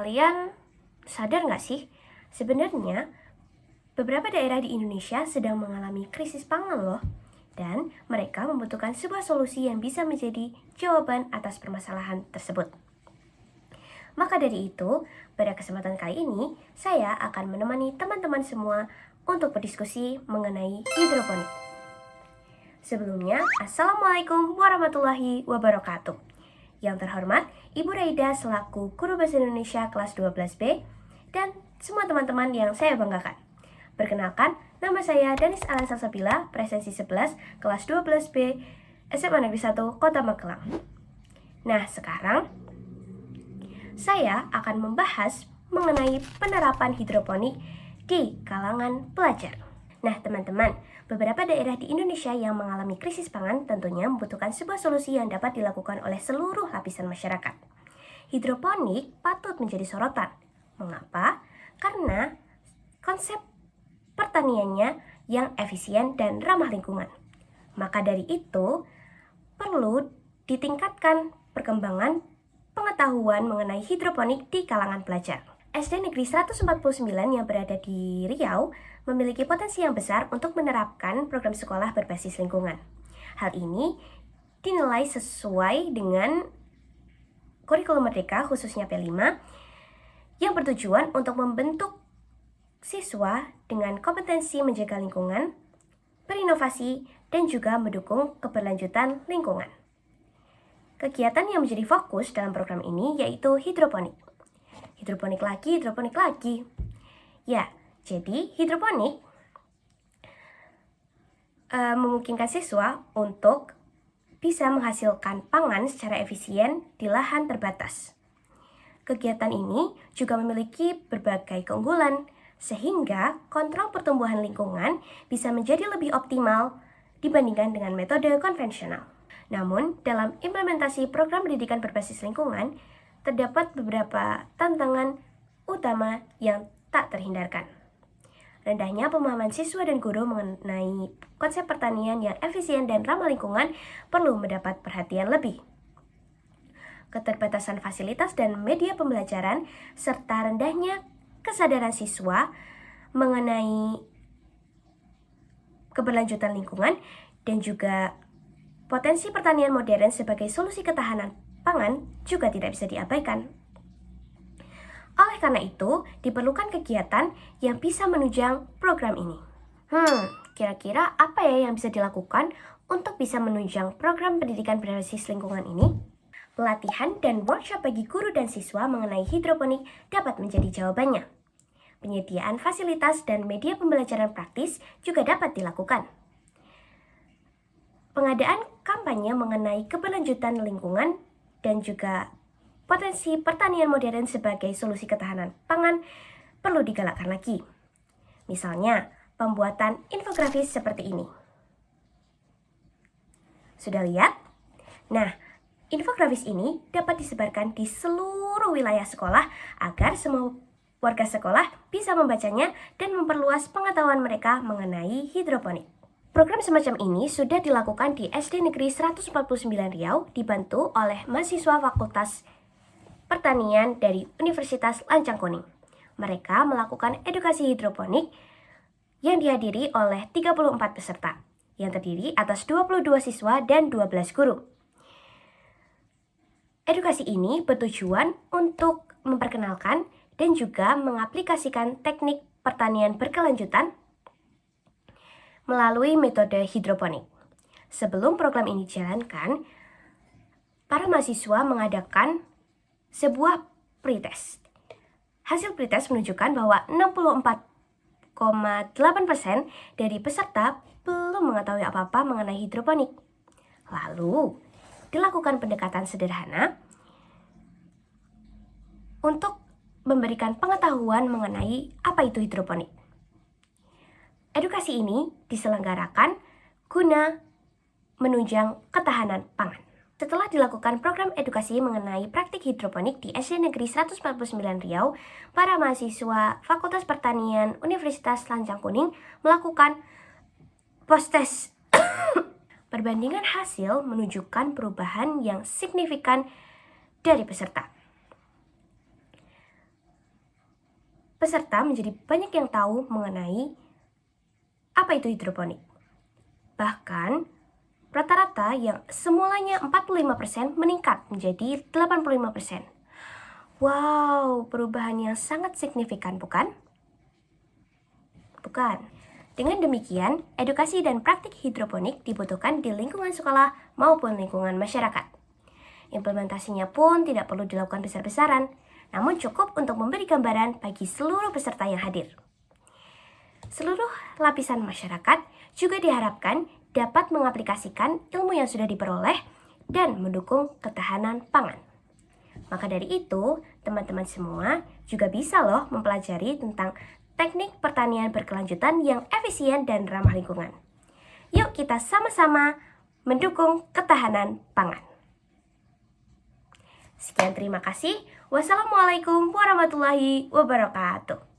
Kalian sadar nggak sih? Sebenarnya beberapa daerah di Indonesia sedang mengalami krisis pangan loh. Dan mereka membutuhkan sebuah solusi yang bisa menjadi jawaban atas permasalahan tersebut. Maka dari itu, pada kesempatan kali ini, saya akan menemani teman-teman semua untuk berdiskusi mengenai hidroponik. Sebelumnya, Assalamualaikum warahmatullahi wabarakatuh. Yang terhormat, Ibu Raida selaku Guru Bahasa Indonesia kelas 12B dan semua teman-teman yang saya banggakan. Perkenalkan, nama saya Danis Alan Salsabila, presensi 11, kelas 12B, SMA Negeri 1, Kota Magelang. Nah, sekarang saya akan membahas mengenai penerapan hidroponik di kalangan pelajar. Nah, teman-teman, beberapa daerah di Indonesia yang mengalami krisis pangan tentunya membutuhkan sebuah solusi yang dapat dilakukan oleh seluruh lapisan masyarakat. Hidroponik patut menjadi sorotan. Mengapa? Karena konsep pertaniannya yang efisien dan ramah lingkungan. Maka dari itu, perlu ditingkatkan perkembangan pengetahuan mengenai hidroponik di kalangan pelajar. SD Negeri 149 yang berada di Riau memiliki potensi yang besar untuk menerapkan program sekolah berbasis lingkungan. Hal ini dinilai sesuai dengan kurikulum Merdeka khususnya P5 yang bertujuan untuk membentuk siswa dengan kompetensi menjaga lingkungan, berinovasi, dan juga mendukung keberlanjutan lingkungan. Kegiatan yang menjadi fokus dalam program ini yaitu hidroponik. Hidroponik lagi. Ya, jadi hidroponik memungkinkan siswa untuk bisa menghasilkan pangan secara efisien di lahan terbatas. Kegiatan ini juga memiliki berbagai keunggulan, sehingga kontrol pertumbuhan lingkungan bisa menjadi lebih optimal dibandingkan dengan metode konvensional. Namun, dalam implementasi program pendidikan berbasis lingkungan, terdapat beberapa tantangan utama yang tak terhindarkan. Rendahnya pemahaman siswa dan guru mengenai konsep pertanian yang efisien dan ramah lingkungan perlu mendapat perhatian lebih. Keterbatasan fasilitas dan media pembelajaran, serta rendahnya kesadaran siswa mengenai keberlanjutan lingkungan dan juga potensi pertanian modern sebagai solusi ketahanan pangan juga tidak bisa diabaikan. Oleh karena itu, diperlukan kegiatan yang bisa menunjang program ini. Kira-kira apa ya yang bisa dilakukan untuk bisa menunjang program pendidikan berbasis lingkungan ini? Pelatihan dan workshop bagi guru dan siswa mengenai hidroponik dapat menjadi jawabannya. Penyediaan fasilitas dan media pembelajaran praktis juga dapat dilakukan. Pengadaan kampanye mengenai keberlanjutan lingkungan dan juga potensi pertanian modern sebagai solusi ketahanan pangan perlu digalakkan lagi. Misalnya, pembuatan infografis seperti ini. Sudah lihat? Nah, infografis ini dapat disebarkan di seluruh wilayah sekolah agar semua warga sekolah bisa membacanya dan memperluas pengetahuan mereka mengenai hidroponik. Program semacam ini sudah dilakukan di SD Negeri 149 Riau dibantu oleh mahasiswa Fakultas Pertanian dari Universitas Lancang Kuning. Mereka melakukan edukasi hidroponik yang dihadiri oleh 34 peserta yang terdiri atas 22 siswa dan 12 guru. Edukasi ini bertujuan untuk memperkenalkan dan juga mengaplikasikan teknik pertanian berkelanjutan melalui metode hidroponik. Sebelum program ini dijalankan, para mahasiswa mengadakan sebuah pretest. Hasil pretest menunjukkan bahwa 64,8% dari peserta belum mengetahui apa-apa mengenai hidroponik. Lalu, dilakukan pendekatan sederhana untuk memberikan pengetahuan mengenai apa itu hidroponik. Edukasi ini diselenggarakan guna menunjang ketahanan pangan. Setelah dilakukan program edukasi mengenai praktik hidroponik di SD Negeri 149 Riau, para mahasiswa Fakultas Pertanian Universitas Lancang Kuning melakukan post-test. Perbandingan hasil menunjukkan perubahan yang signifikan dari peserta. peserta menjadi banyak yang tahu mengenai apa itu hidroponik. Bahkan, rata-rata yang semulanya 45% meningkat menjadi 85%. Wow, perubahan yang sangat signifikan, bukan? Bukan. Dengan demikian, edukasi dan praktik hidroponik dibutuhkan di lingkungan sekolah maupun lingkungan masyarakat. Implementasinya pun tidak perlu dilakukan besar-besaran, namun cukup untuk memberi gambaran bagi seluruh peserta yang hadir. Seluruh lapisan masyarakat juga diharapkan dapat mengaplikasikan ilmu yang sudah diperoleh dan mendukung ketahanan pangan. Maka dari itu, teman-teman semua juga bisa loh mempelajari tentang teknik pertanian berkelanjutan yang efisien dan ramah lingkungan. Yuk kita sama-sama mendukung ketahanan pangan. Sekian, terima kasih. Wassalamualaikum warahmatullahi wabarakatuh.